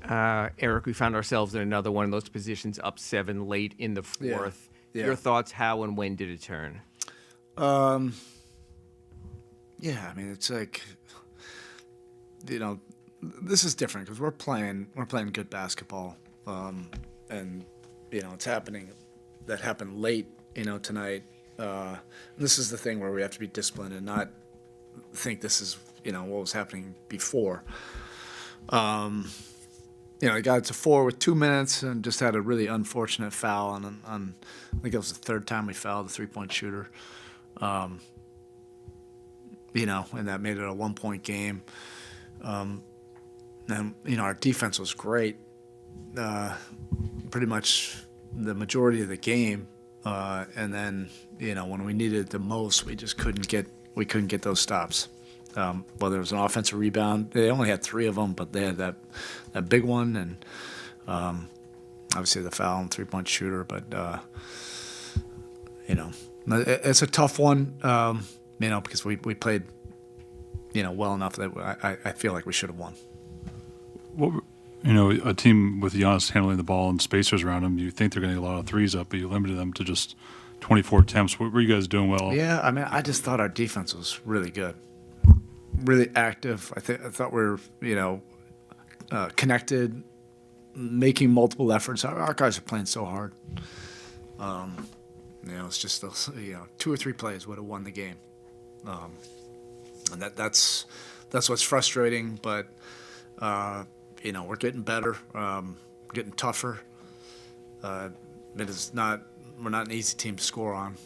Eric, we found ourselves in another one of those positions, up 7 late in the fourth. Yeah. Your thoughts, how and when did it turn? Yeah, I mean, it's like, this is different because we're playing good basketball, and it's happening. That happened late, tonight. This is the thing where we have to be disciplined and not think this is what was happening before. He got to 4 with 2 minutes and just had a really unfortunate foul on I think it was the third time we fouled the 3-point shooter. And that made it a 1-point game. And our defense was great, pretty much the majority of the game. And then when we needed it the most, we just couldn't get those stops. Well, there was an offensive rebound. They only had 3 of them, but they had that big one, and obviously the foul and 3-point shooter. But it's a tough one, because we played well enough that I feel like we should have won. What, a team with Giannis handling the ball and spacers around him, you think they're going to get a lot of threes up, but you limited them to just 24 attempts. What were you guys doing well? Yeah, I mean, I just thought our defense was really good, really active. I thought we were, connected, making multiple efforts. Our guys are playing so hard. It's just those, 2 or 3 plays would have won the game, and that's what's frustrating. But we're getting better, getting tougher. We're not an easy team to score on.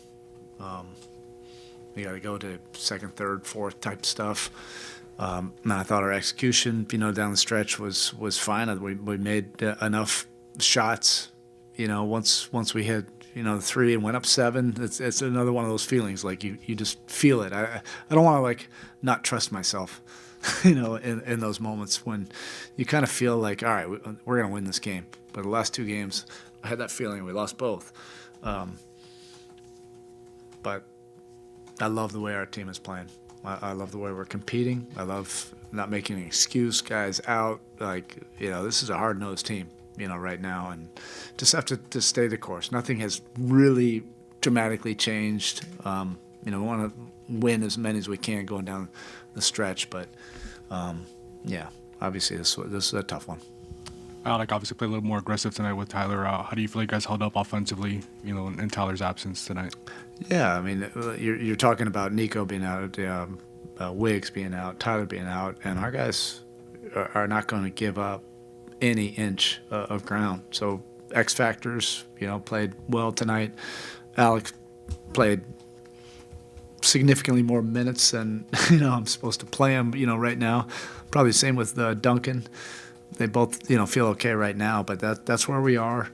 We got to go to second, third, fourth type stuff. And I thought our execution, down the stretch was fine. We made enough shots. Once we hit, the 3 and went up 7, it's another one of those feelings. Like you just feel it. I don't want to not trust myself, in those moments when you kind of feel like, all right, we're going to win this game. But the last 2 games, I had that feeling. We lost both. But I love the way our team is playing. I love the way we're competing. I love not making an excuse, guys out. This is a hard-nosed team, right now, and just have to stay the course. Nothing has really dramatically changed. We want to win as many as we can going down the stretch, but obviously this is a tough one. Alec obviously played a little more aggressive tonight with Tyler. How do you feel like you guys held up offensively, in Tyler's absence tonight? Yeah, I mean, you're talking about Nico being out, Wiggs being out, Tyler being out, and our guys are not going to give up any inch of ground. So X factors, played well tonight. Alec played significantly more minutes than I'm supposed to play him. Right now, probably the same with Duncan. They both, feel okay right now, but that's where we are.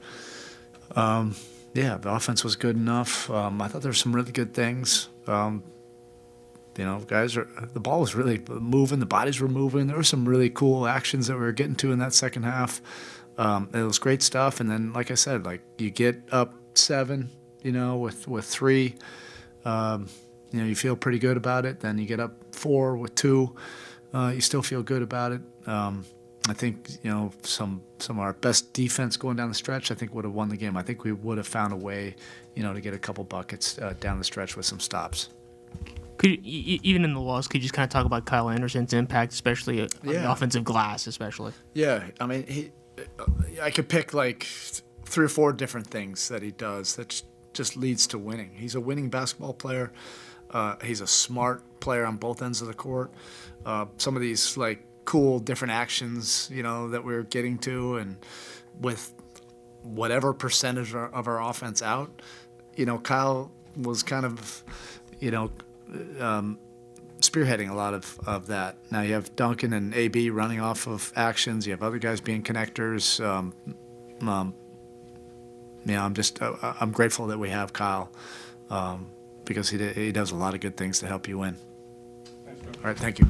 The offense was good enough. I thought there were some really good things. The ball was really moving. The bodies were moving. There were some really cool actions that we were getting to in that second half. It was great stuff. And then, like I said, you get up 7, with 3. You feel pretty good about it. Then you get up 4 with 2. You still feel good about it. I think, some of our best defense going down the stretch, I think, would have won the game. I think we would have found a way, to get a couple buckets down the stretch with some stops. Could you, even in the loss, could you just kind of talk about Kyle Anderson's impact, especially on the offensive glass, especially? Yeah, I mean, I could pick 3 or 4 different things that he does that just leads to winning. He's a winning basketball player. He's a smart player on both ends of the court. Some of these cool different actions, that we're getting to, and with whatever percentage of our offense out, Kyle was kind of, spearheading a lot of that. Now you have Duncan and AB running off of actions. You have other guys being connectors. I'm grateful that we have Kyle, because he does a lot of good things to help you win. All right, thank you.